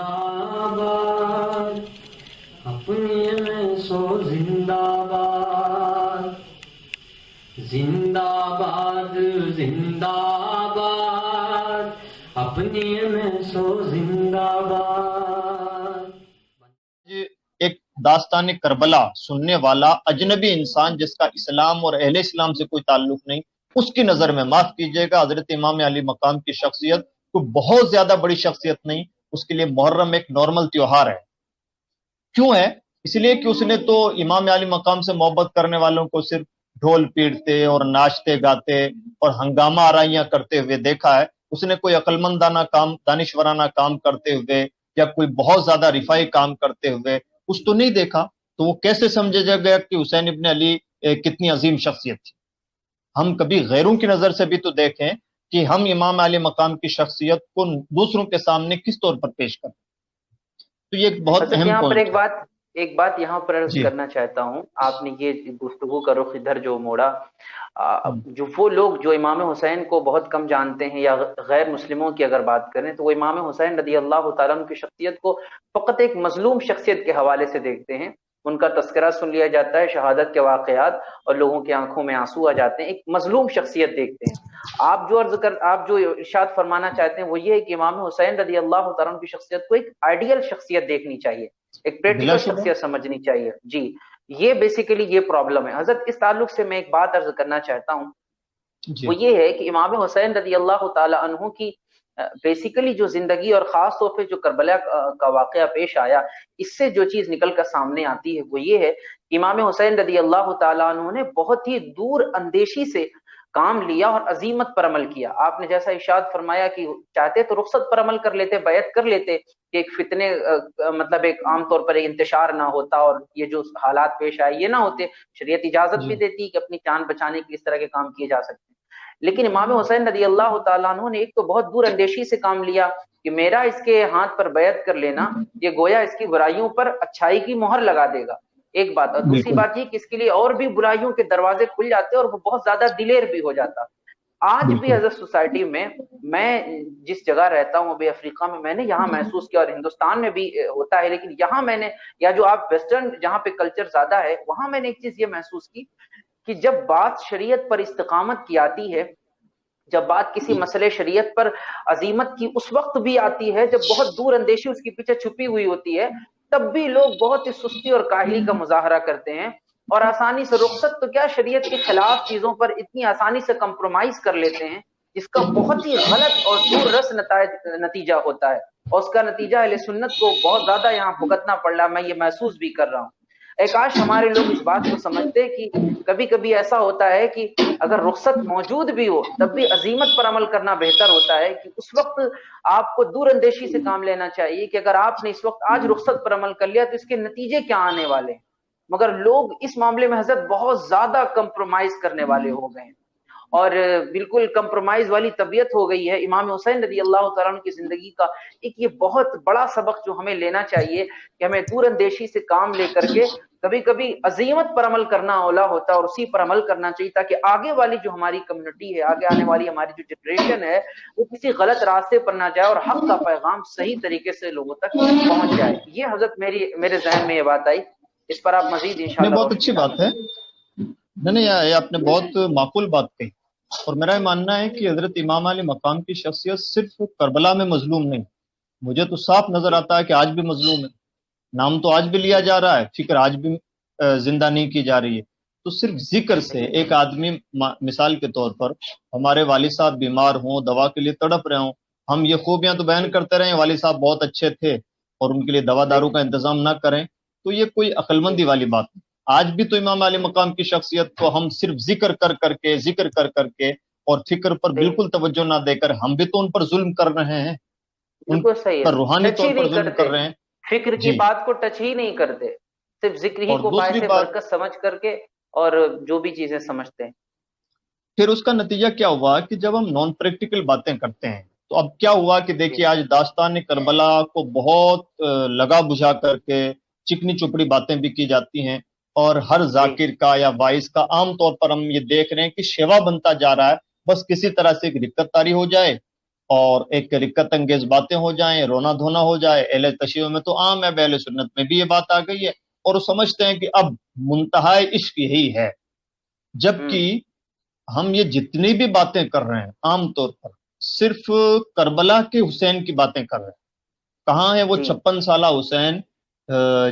زندہ باد اپنے میں سو زندہ باد زندہ باد زندہ باد اپنے میں سو زندہ باد. ایک داستان کربلا سننے والا اجنبی انسان جس کا اسلام اور اہل اسلام سے کوئی تعلق نہیں، اس کی نظر میں معاف کیجئے گا حضرت امام علی مقام کی شخصیت کوئی بہت زیادہ بڑی شخصیت نہیں، اس کے لیے محرم ایک نارمل تیوہار ہے. کیوں ہے؟ اس لیے کہ اس نے تو امام علی مقام سے محبت کرنے والوں کو صرف ڈھول پیٹتے اور ناچتے گاتے اور ہنگامہ آرائیاں کرتے ہوئے دیکھا ہے. اس نے کوئی عقل مندانہ کام، دانشورانہ کام کرتے ہوئے یا کوئی بہت زیادہ رفائی کام کرتے ہوئے کچھ تو نہیں دیکھا. تو وہ کیسے سمجھا جائے گا کہ حسین ابن علی کتنی عظیم شخصیت تھی؟ ہم کبھی غیروں کی نظر سے بھی تو دیکھیں کہ ہم امام علی مقام کی شخصیت کو دوسروں کے سامنے کس طور پر پیش کریں. تو یہ ایک بہت اہم یہاں پر پوائنٹ ہے. ایک بات یہاں پر عرض جی کرنا چاہتا ہوں. آپ نے یہ گفتگو کا رخ ادھر جو موڑا، جو وہ لوگ جو امام حسین کو بہت کم جانتے ہیں یا غیر مسلموں کی اگر بات کریں تو وہ امام حسین رضی اللہ تعالیٰ عنہ کی شخصیت کو فقط ایک مظلوم شخصیت کے حوالے سے دیکھتے ہیں. ان کا تذکرہ سن لیا جاتا ہے، شہادت کے واقعات، اور لوگوں کی آنکھوں میں آنسو آ جاتے ہیں، ایک مظلوم شخصیت دیکھتے ہیں. آپ جو ارشاد فرمانا چاہتے ہیں وہ یہ ہے کہ امام حسین رضی اللہ تعالیٰ عنہ کی شخصیت کو ایک آئیڈیل شخصیت دیکھنی چاہیے، ایک بلا پریکٹیکل شبہ. شخصیت سمجھنی چاہیے. جی، یہ بیسیکلی یہ پرابلم ہے. حضرت اس تعلق سے میں ایک بات عرض کرنا چاہتا ہوں، جی وہ یہ ہے کہ امام حسین رضی اللہ تعالی عنہ کی بیسیکلی جو زندگی اور خاص طور پہ جو کربلا کا واقعہ پیش آیا، اس سے جو چیز نکل کر سامنے آتی ہے وہ یہ ہے کہ امام حسین رضی اللہ تعالی عنہ نے بہت ہی دور اندیشی سے کام لیا اور عزیمت پر عمل کیا. آپ نے جیسا ارشاد فرمایا کہ چاہتے تو رخصت پر عمل کر لیتے، بیعت کر لیتے کہ ایک فتنے مطلب ایک عام طور پر ایک انتشار نہ ہوتا اور یہ جو حالات پیش آئے یہ نہ ہوتے. شریعت اجازت بھی جی دیتی کہ اپنی جان بچانے کے اس طرح کے کام کیے جا سکتے ہیں. لیکن امام حسین رضی اللہ تعالیٰ عنہ نے ایک تو بہت دور اندیشی سے کام لیا کہ میرا اس کے ہاتھ پر بیعت کر لینا یہ گویا اس کی برائیوں پر اچھائی کی مہر لگا دے گا، ایک بات. اور دوسری بالکل. بات یہ کہ اس کے لیے اور بھی برائیوں کے دروازے کھل جاتے اور وہ بہت زیادہ دلیر بھی ہو جاتا. آج بھی بالکل. حضرت سوسائٹی میں جس جگہ رہتا ہوں ابھی افریقہ میں نے یہاں محسوس کیا، اور ہندوستان میں بھی ہوتا ہے، لیکن یہاں میں نے، یا جو آپ ویسٹرن جہاں پہ کلچر زیادہ ہے وہاں میں نے ایک چیز یہ محسوس کی کہ جب بات شریعت پر استقامت کی آتی ہے، جب بات کسی مسئلے شریعت پر عزیمت کی اس وقت بھی آتی ہے جب بہت دور اندیشی اس کے پیچھے چھپی ہوئی ہوتی ہے، تب بھی لوگ بہت ہی سستی اور کاہلی کا مظاہرہ کرتے ہیں اور آسانی سے رخصت تو کیا شریعت کے خلاف چیزوں پر اتنی آسانی سے کمپرومائز کر لیتے ہیں جس کا بہت ہی غلط اور دور رس نتیجہ ہوتا ہے، اور اس کا نتیجہ اہل سنت کو بہت زیادہ یہاں بھگتنا پڑ رہا ہے. میں یہ محسوس بھی کر رہا ہوں. کاش ہمارے لوگ اس بات کو سمجھتے کہ کبھی کبھی ایسا ہوتا ہے کہ اگر رخصت موجود بھی ہو تب بھی عزیمت پر عمل کرنا بہتر ہوتا ہے، کہ اس وقت آپ کو دور اندیشی سے کام لینا چاہیے کہ اگر آپ نے اس وقت آج رخصت پر عمل کر لیا تو اس کے نتیجے کیا آنے والے ہیں. مگر لوگ اس معاملے میں حضرت بہت زیادہ کمپرومائز کرنے والے ہو گئے ہیں اور بالکل کمپرومائز والی طبیعت ہو گئی ہے. امام حسین رضی اللہ تعالیٰ عنہ کی زندگی کا ایک یہ بہت بڑا سبق جو ہمیں لینا چاہیے کہ ہمیں دور اندیشی سے کام لے کر کے کبھی کبھی عزیمت پر عمل کرنا اولا ہوتا ہے اور اسی پر عمل کرنا چاہیے تاکہ آگے والی جو ہماری کمیونٹی ہے، آگے آنے والی ہماری جو جنریشن ہے وہ کسی غلط راستے پر نہ جائے اور حق کا پیغام صحیح طریقے سے لوگوں تک پہنچ جائے. یہ حضرت میرے ذہن میں یہ بات آئی، اس پر آپ مزید انشاءاللہ بہت روشنی اچھی بات ڈالیں. ہے. نہیں یہ آپ نے بہت معقول بات کہی، اور میرا یہ ماننا ہے کہ حضرت امام علی مقام کی شخصیت صرف کربلا میں مظلوم نہیں، مجھے تو صاف نظر آتا ہے کہ آج بھی مظلوم ہے. نام تو آج بھی لیا جا رہا ہے، فکر آج بھی زندہ نہیں کی جا رہی ہے. تو صرف ذکر سے ایک آدمی، مثال کے طور پر ہمارے والد صاحب بیمار ہوں، دوا کے لیے تڑپ رہے ہوں، ہم یہ خوبیاں تو بیان کرتے رہے والد صاحب بہت اچھے تھے اور ان کے لیے دوا دارو کا انتظام نہ کریں، تو یہ کوئی عقل مندی والی بات نہیں. آج بھی تو امام علی مقام کی شخصیت کو ہم صرف ذکر کر کے اور فکر پر بالکل توجہ نہ دے کر ہم بھی تو ان پر ظلم کر رہے ہیں، ان بالکل صحیح پر ہے، روحانی ٹچ ہی طور پر نہیں ظلم کرتے، کر رہے ہیں. فکر کی جی. بات کو ٹچ ہی نہیں کرتے، صرف ذکر ہی اور کو باعث دوسری بات، برکت سمجھ کر کے اور جو بھی چیزیں سمجھتے ہیں. پھر اس کا نتیجہ کیا ہوا کہ جب ہم نان پریکٹیکل باتیں کرتے ہیں تو اب کیا ہوا کہ دیکھیے آج داستان کربلا کو بہت لگا بجھا کر کے چکنی چپڑی باتیں بھی کی جاتی ہیں، اور ہر ذاکر کا یا وائس کا عام طور پر ہم یہ دیکھ رہے ہیں کہ شیوا بنتا جا رہا ہے، بس کسی طرح سے ایک رکت تاری ہو جائے اور ایک رکت انگیز باتیں ہو جائیں، رونا دھونا ہو جائے، اہل تشیع میں تو عام ہے، اہل سنت میں بھی یہ بات آ گئی ہے، اور وہ سمجھتے ہیں کہ اب منتہا عشق یہی ہے، جبکہ ہم یہ جتنی بھی باتیں کر رہے ہیں عام طور پر صرف کربلا کے حسین کی باتیں کر رہے ہیں۔ کہاں ہے وہ 56 سالہ حسین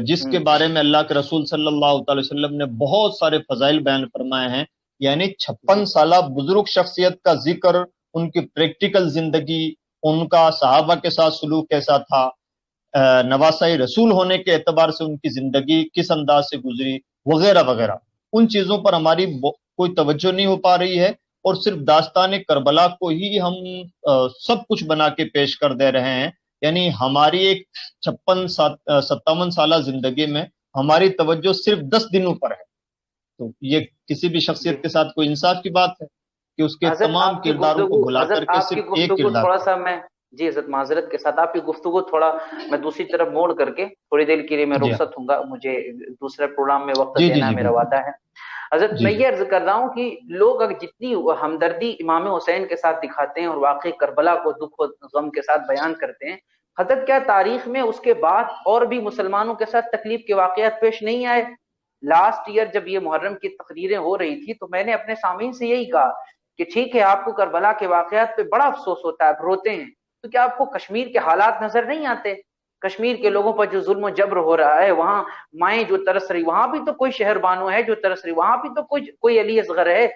جس کے بارے میں اللہ کے رسول صلی اللہ تعالی وسلم نے بہت سارے فضائل بیان فرمائے ہیں، یعنی 56 سالہ بزرگ شخصیت کا ذکر، ان کی پریکٹیکل زندگی، ان کا صحابہ کے ساتھ سلوک کیسا تھا، نواسۂ رسول ہونے کے اعتبار سے ان کی زندگی کس انداز سے گزری، وغیرہ وغیرہ، ان چیزوں پر ہماری کوئی توجہ نہیں ہو پا رہی ہے، اور صرف داستان کربلا کو ہی ہم سب کچھ بنا کے پیش کر دے رہے ہیں۔ یعنی ہماری ایک 57 سالہ زندگی میں ہماری توجہ صرف 10 دنوں پر ہے، تو یہ کسی بھی شخصیت کے ساتھ کوئی انصاف کی بات ہے کہ اس کے تمام کرداروں کو بھلا کر کے صرف ایک کردار تھوڑا سا میں جی حضرت معذرت کے ساتھ آپ کی گفتگو تھوڑا میں دوسری طرف موڑ کر کے تھوڑی دیر کے لیے میں رخصت ہوں گا، مجھے دوسرے پروگرام میں وقت دینا ہے، میرا وعدہ ہے۔ حضرت میں یہ عرض کر رہا ہوں کہ لوگ اگر جتنی ہمدردی امام حسین کے ساتھ دکھاتے ہیں اور واقعی کربلا کو دکھ و غم کے ساتھ بیان کرتے ہیں، حضرت کیا تاریخ میں اس کے بعد اور بھی مسلمانوں کے ساتھ تکلیف کے واقعات پیش نہیں آئے؟ لاسٹ ایئر جب یہ محرم کی تقریریں ہو رہی تھی تو میں نے اپنے سامعین سے یہی کہا کہ ٹھیک ہے آپ کو کربلا کے واقعات پہ بڑا افسوس ہوتا ہے، آپ روتے ہیں، تو کیا آپ کو کشمیر کے حالات نظر نہیں آتے؟ کشمیر کے لوگوں پر جو ظلم و جبر ہو رہا ہے، وہاں مائیں جو ترس رہی، وہاں بھی تو کوئی شہر بانو ہے جو ترس رہی، وہاں بھی تو کوئی علی اصغر ہے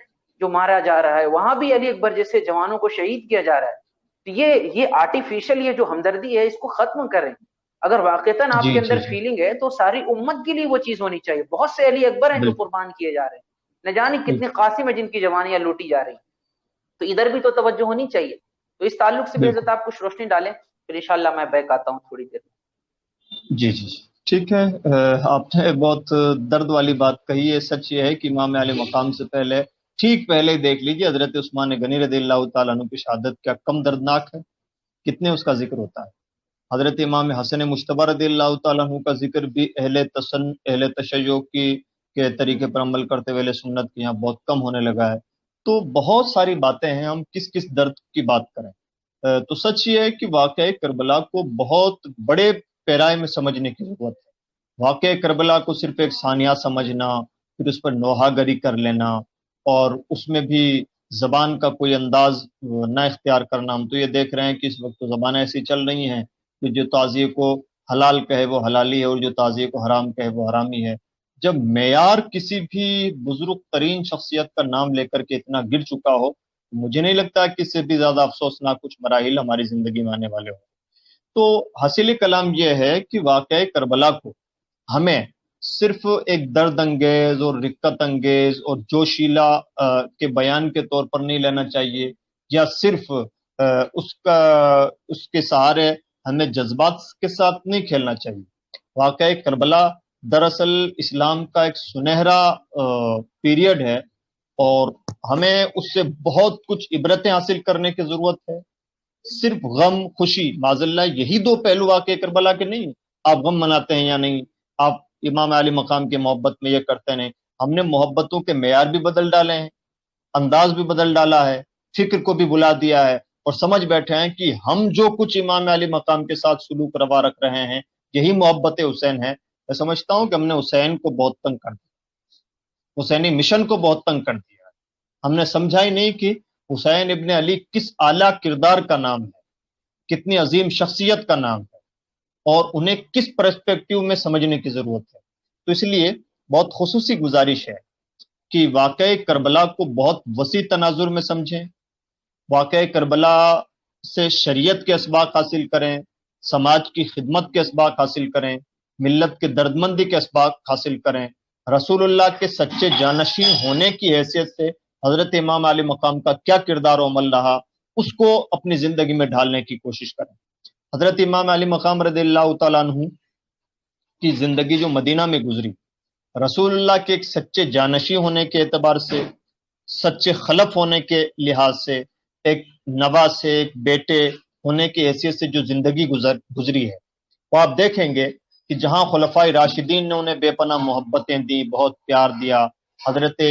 جو مارا جا رہا ہے، وہاں بھی علی اکبر جیسے جوانوں کو شہید کیا جا رہا ہے۔ تو یہ آرٹیفیشل یہ جو ہمدردی ہے اس کو ختم کریں۔ اگر واقعتاً آپ کے اندر فیلنگ ہے تو ساری امت کے لیے وہ چیز ہونی چاہیے۔ بہت سے علی اکبر ہیں جو قربان کیے جا رہے ہیں، نہ جانے کتنے قاسم ہیں جن کی جوانیاں لوٹی جا رہی ہیں، تو ادھر بھی تو توجہ ہونی چاہیے۔ تو اس تعلق سے بھی حضرت آپ کچھ روشنی ڈالیں، پھر انشاءاللہ میں بیک آتا ہوں تھوڑی دیر میں۔ جی ٹھیک ہے، آپ نے بہت درد والی بات کہی ہے۔ سچ یہ ہے کہ امام علی مقام سے ٹھیک پہلے دیکھ لیجیے حضرت عثمان غنی رضی اللہ تعالیٰ عنہ کی شہادت کیا کم دردناک ہے، کتنے اس کا ذکر ہوتا ہے۔ حضرت امام حسن مجتبی رضی اللہ تعالیٰ عنہ کا ذکر بھی اہل تشیع کے طریقے پر عمل کرتے ہوئے سنت کے یہاں بہت کم ہونے لگا ہے۔ تو بہت ساری باتیں ہیں، ہم کس درد کی بات کریں۔ تو سچ یہ ہے کہ واقعہ کربلا کو بہت بڑے پیرائے میں سمجھنے کی ضرورت ہے۔ واقعہ کربلا کو صرف ایک ثانیہ سمجھنا، پھر اس پر نوحہ گری کر لینا، اور اس میں بھی زبان کا کوئی انداز نہ اختیار کرنا۔ ہم تو یہ دیکھ رہے ہیں کہ اس وقت زبانیں ایسی چل رہی ہیں کہ جو تعزیے کو حلال کہے وہ حلالی ہے، اور جو تعزیے کو حرام کہے وہ حرامی ہے۔ جب معیار کسی بھی بزرگ ترین شخصیت کا نام لے کر کے اتنا گر چکا ہو، مجھے نہیں لگتا کہ اس سے بھی زیادہ افسوسناک کچھ مراحل ہماری زندگی میں آنے والے ہوں۔ تو حاصل کلام یہ ہے کہ واقعہ کربلا کو ہمیں صرف ایک درد انگیز اور رکت انگیز اور جوشیلا کے بیان کے طور پر نہیں لینا چاہیے، یا صرف اس کے سہارے ہمیں جذبات کے ساتھ نہیں کھیلنا چاہیے۔ واقعہ کربلا دراصل اسلام کا ایک سنہرا پیریڈ ہے، اور ہمیں اس سے بہت کچھ عبرتیں حاصل کرنے کی ضرورت ہے۔ صرف غم خوشی معذاللہ یہی دو پہلو واقعہ کربلا کے نہیں۔ آپ غم مناتے ہیں یا نہیں، آپ امام علی مقام کی محبت میں یہ کرتے ہیں، ہم نے محبتوں کے معیار بھی بدل ڈالے ہیں، انداز بھی بدل ڈالا ہے، فکر کو بھی بلا دیا ہے، اور سمجھ بیٹھے ہیں کہ ہم جو کچھ امام علی مقام کے ساتھ سلوک روا رکھ رہے ہیں یہی محبت حسین ہے۔ میں سمجھتا ہوں کہ ہم نے حسین کو بہت تنگ کر دیا، حسینی مشن کو بہت تنگ کر دیا۔ ہم نے سمجھا ہی نہیں کہ حسین ابن علی کس اعلیٰ کردار کا نام ہے، کتنی عظیم شخصیت کا نام ہے، اور انہیں کس پرسپیکٹیو میں سمجھنے کی ضرورت ہے۔ تو اس لیے بہت خصوصی گزارش ہے کہ واقعہ کربلا کو بہت وسیع تناظر میں سمجھیں، واقعہ کربلا سے شریعت کے اسباق حاصل کریں، سماج کی خدمت کے اسباق حاصل کریں، ملت کے دردمندی کے اسباق حاصل کریں، رسول اللہ کے سچے جانشین ہونے کی حیثیت سے حضرت امام علی مقام کا کیا کردار و عمل رہا اس کو اپنی زندگی میں ڈھالنے کی کوشش کریں۔ حضرت امام علی مقام رضی اللہ تعالیٰ عنہ کی زندگی جو مدینہ میں گزری، رسول اللہ کے ایک سچے جانشین ہونے کے اعتبار سے، سچے خلف ہونے کے لحاظ سے، ایک نوا سے ایک بیٹے ہونے کی حیثیت سے جو زندگی گزری ہے، وہ آپ دیکھیں گے کہ جہاں خلفائے راشدین نے انہیں بے پناہ محبتیں دی، بہت پیار دیا، حضرت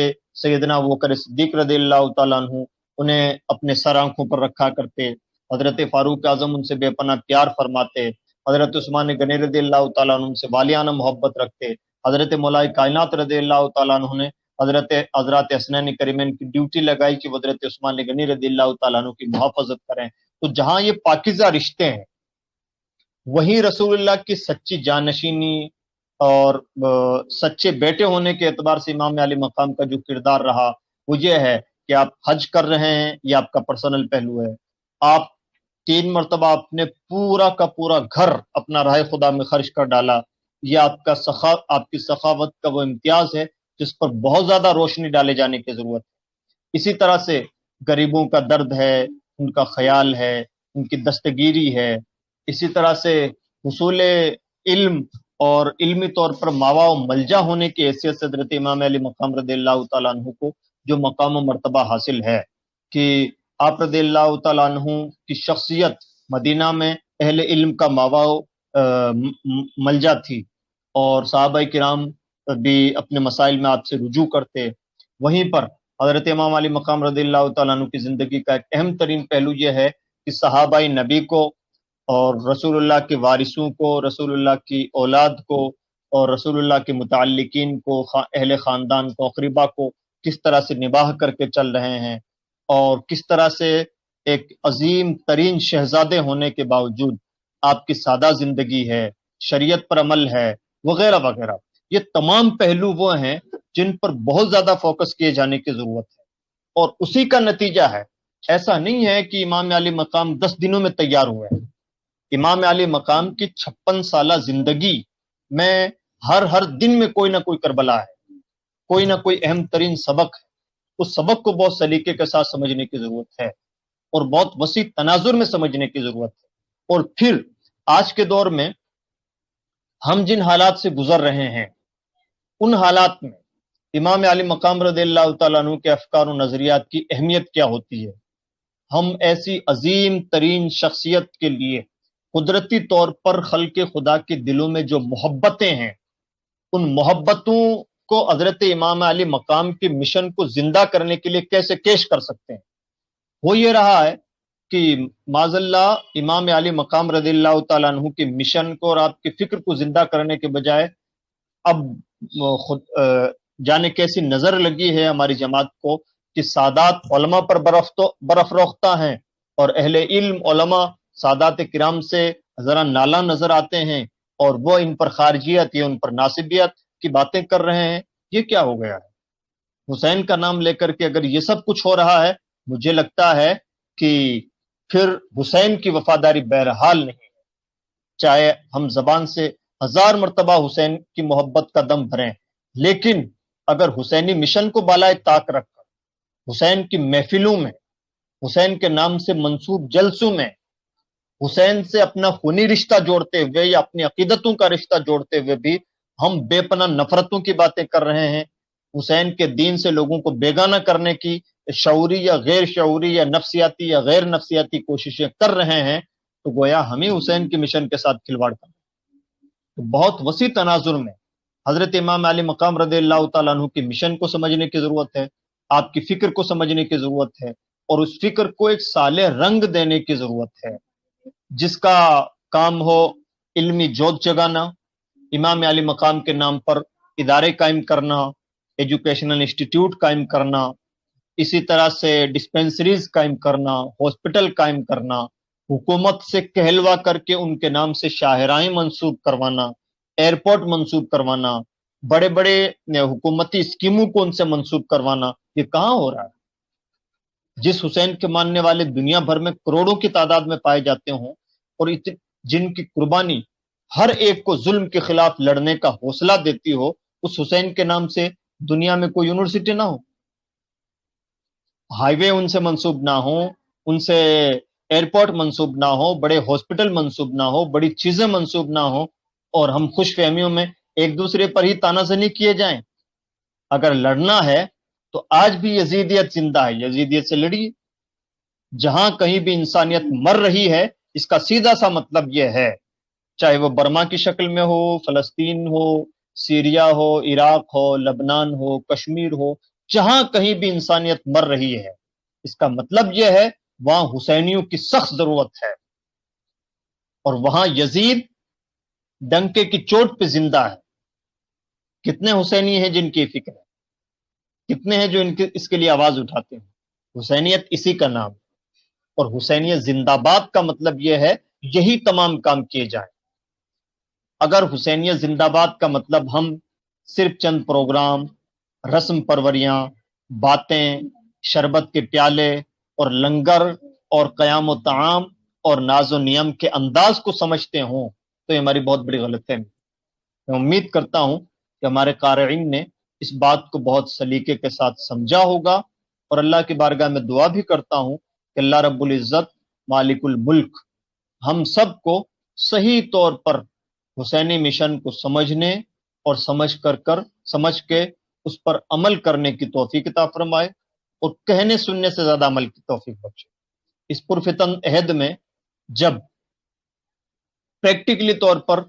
سیدنا ابوبکر صدیق رضی اللہ تعالیٰ عنہ انہیں اپنے سر آنکھوں پر رکھا کرتے، حضرت فاروق اعظم ان سے بے پناہ پیار فرماتے، حضرت عثمان غنی رضی اللہ تعالیٰ عنہ ان سے والیانہ محبت رکھتے، حضرت مولا کائنات رضی اللہ تعالیٰ عنہ نے حضرت حسنین کریمین کی ڈیوٹی لگائی کہ وہ حضرت عثمان غنی رضی اللہ تعالیٰ عنہ کی محافظت کریں۔ تو جہاں یہ پاکیزہ رشتے ہیں، وہیں رسول اللہ کی سچی جانشینی اور سچے بیٹے ہونے کے اعتبار سے امام علی مقام کا جو کردار رہا وہ یہ ہے کہ آپ حج کر رہے ہیں، یہ آپ کا پرسنل پہلو ہے، آپ 3 مرتبہ اپنے پورا کا پورا گھر اپنا راہ خدا میں خرچ کر ڈالا، یہ آپ کی سخاوت کا وہ امتیاز ہے جس پر بہت زیادہ روشنی ڈالے جانے کی ضرورت ہے۔ اسی طرح سے غریبوں کا درد ہے، ان کا خیال ہے، ان کی دستگیری ہے، اسی طرح سے حصول علم اور علمی طور پر ماوا و ملجا ہونے کی حیثیت سے حضرت امام علی مقام رضی اللہ تعالیٰ عنہ کو جو مقام و مرتبہ حاصل ہے کہ آپ رضی اللہ تعالیٰ عنہ کی شخصیت مدینہ میں اہل علم کا ماوا و ملجا تھی، اور صحابہ کرام بھی اپنے مسائل میں آپ سے رجوع کرتے۔ وہیں پر حضرت امام علی مقام رضی اللہ تعالیٰ عنہ کی زندگی کا ایک اہم ترین پہلو یہ ہے کہ صحابہ نبی کو اور رسول اللہ کے وارثوں کو، رسول اللہ کی اولاد کو اور رسول اللہ کے متعلقین کو، اہل خاندان کو، اقربا کو کس طرح سے نباہ کر کے چل رہے ہیں، اور کس طرح سے ایک عظیم ترین شہزادے ہونے کے باوجود آپ کی سادہ زندگی ہے، شریعت پر عمل ہے، وغیرہ وغیرہ۔ یہ تمام پہلو وہ ہیں جن پر بہت زیادہ فوکس کیے جانے کی ضرورت ہے، اور اسی کا نتیجہ ہے۔ ایسا نہیں ہے کہ امام علی مقام 10 دنوں میں تیار ہوئے ہیں۔ امام علی مقام کی 56 سالہ زندگی میں ہر دن میں کوئی نہ کوئی کربلا ہے، کوئی نہ کوئی اہم ترین سبق ہے۔ اس سبق کو بہت سلیقے کے ساتھ سمجھنے کی ضرورت ہے، اور بہت وسیع تناظر میں سمجھنے کی ضرورت ہے۔ اور پھر آج کے دور میں ہم جن حالات سے گزر رہے ہیں، ان حالات میں امام علی مقام رضی اللہ تعالیٰ عنہ کے افکار و نظریات کی اہمیت کیا ہوتی ہے۔ ہم ایسی عظیم ترین شخصیت کے لیے قدرتی طور پر خلق خدا کے دلوں میں جو محبتیں ہیں، ان محبتوں کو حضرت امام علی مقام کے مشن کو زندہ کرنے کے لیے کیسے کیش کر سکتے ہیں۔ وہ یہ رہا ہے کہ معاذ اللہ امام علی مقام رضی اللہ تعالیٰ عنہ کے مشن کو اور آپ کے فکر کو زندہ کرنے کے بجائے اب جانے کیسی نظر لگی ہے ہماری جماعت کو کہ سادات علماء پر برف روختہ ہیں، اور اہل علم علماء سادات کرام سے ذرا نالا نظر آتے ہیں، اور وہ ان پر خارجیت یا ان پر ناصبیت کی باتیں کر رہے ہیں۔ یہ کیا ہو گیا ہے؟ حسین کا نام لے کر کے اگر یہ سب کچھ ہو رہا ہے، مجھے لگتا ہے کہ پھر حسین کی وفاداری بہرحال نہیں ہے، چاہے ہم زبان سے 1000 مرتبہ حسین کی محبت کا دم بھریں، لیکن اگر حسینی مشن کو بالائے طاق رکھ کر حسین کی محفلوں میں، حسین کے نام سے منسوب جلسوں میں حسین سے اپنا خونی رشتہ جوڑتے ہوئے یا اپنی عقیدتوں کا رشتہ جوڑتے ہوئے بھی ہم بے پناہ نفرتوں کی باتیں کر رہے ہیں، حسین کے دین سے لوگوں کو بیگانہ کرنے کی شعوری یا غیر شعوری یا نفسیاتی یا غیر نفسیاتی کوششیں کر رہے ہیں، تو گویا ہمیں حسین کے مشن کے ساتھ کھلواڑ کرنا۔ تو بہت وسیع تناظر میں حضرت امام علی مقام رضی اللہ تعالیٰ عنہ کے مشن کو سمجھنے کی ضرورت ہے، آپ کی فکر کو سمجھنے کی ضرورت ہے، اور اس فکر کو ایک صالح رنگ دینے کی ضرورت ہے جس کا کام ہو علمی جوت جگانا، امام علی مقام کے نام پر ادارے قائم کرنا، ایجوکیشنل انسٹیٹیوٹ قائم کرنا، اسی طرح سے ڈسپینسریز قائم کرنا، ہاسپٹل قائم کرنا، حکومت سے کہلوا کر کے ان کے نام سے شاہراہیں منسوب کروانا، ایئرپورٹ منسوب کروانا، بڑے بڑے حکومتی اسکیموں کو ان سے منسوب کروانا۔ یہ کہاں ہو رہا ہے؟ جس حسین کے ماننے والے دنیا بھر میں کروڑوں کی تعداد میں پائے جاتے ہوں، اور جن کی قربانی ہر ایک کو ظلم کے خلاف لڑنے کا حوصلہ دیتی ہو، اس حسین کے نام سے دنیا میں کوئی یونیورسٹی نہ ہو، ہائی وے ان سے منسوب نہ ہو، ان سے ایئرپورٹ منسوب نہ ہو، بڑے ہاسپٹل منسوب نہ ہو، بڑی چیزیں منسوب نہ ہو، اور ہم خوش فہمیوں میں ایک دوسرے پر ہی تانا زنی کیے جائیں۔ اگر لڑنا ہے تو آج بھی یزیدیت زندہ ہے، یزیدیت سے لڑیے۔ جہاں کہیں بھی انسانیت مر رہی ہے، اس کا سیدھا سا مطلب یہ ہے، چاہے وہ برما کی شکل میں ہو، فلسطین ہو، سیریا ہو، عراق ہو، لبنان ہو، کشمیر ہو، جہاں کہیں بھی انسانیت مر رہی ہے، اس کا مطلب یہ ہے وہاں حسینیوں کی سخت ضرورت ہے، اور وہاں یزید ڈنکے کی چوٹ پہ زندہ ہے۔ کتنے حسینی ہیں جن کی فکر ہے، کتنے ہیں جو اس کے لیے آواز اٹھاتے ہیں؟ حسینیت اسی کا نام ہے، اور حسینیت زندہ باد کا مطلب یہ ہے یہی تمام کام کیے جائیں۔ اگر حسینیت زندہ باد کا مطلب ہم صرف چند پروگرام، رسم پروریاں، باتیں، شربت کے پیالے اور لنگر اور قیام و طعام اور ناز و نیم کے انداز کو سمجھتے ہوں تو یہ ہماری بہت بڑی غلط ہے۔ میں امید کرتا ہوں کہ ہمارے قارئین نے اس بات کو بہت سلیقے کے ساتھ سمجھا ہوگا، اور اللہ کی بارگاہ میں دعا بھی کرتا ہوں کہ اللہ رب العزت مالک الملک ہم سب کو صحیح طور پر حسینی مشن کو سمجھنے اور سمجھ کے اس پر عمل کرنے کی توفیق عطا فرمائے، اور کہنے سننے سے زیادہ عمل کی توفیق بخشے۔ اس پرفتن عہد میں جب پریکٹیکلی طور پر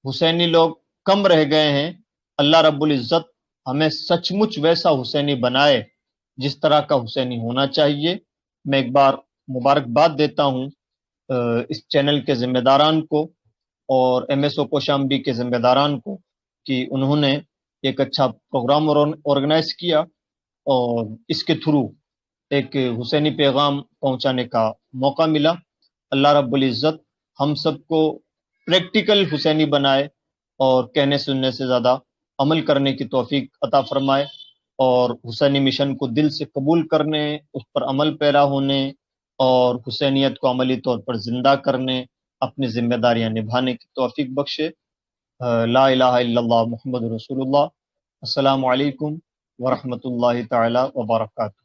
حسینی لوگ کم رہ گئے ہیں، اللہ رب العزت ہمیں سچ مچ ویسا حسینی بنائے جس طرح کا حسینی ہونا چاہیے۔ میں ایک بار مبارکباد دیتا ہوں اس چینل کے ذمہ داران کو اور ایم ایس او کوشامبی کے ذمہ داران کو کہ انہوں نے ایک اچھا پروگرام آرگنائز کیا اور اس کے تھرو ایک حسینی پیغام پہنچانے کا موقع ملا۔ اللہ رب العزت ہم سب کو پریکٹیکل حسینی بنائے اور کہنے سننے سے زیادہ عمل کرنے کی توفیق عطا فرمائے، اور حسینی مشن کو دل سے قبول کرنے، اس پر عمل پیرا ہونے اور حسینیت کو عملی طور پر زندہ کرنے، اپنی ذمہ داریاں نبھانے کی توفیق بخشے۔ لا الہ الا اللہ محمد رسول اللہ۔ السلام علیکم ورحمۃ اللہ تعالی وبرکاتہ۔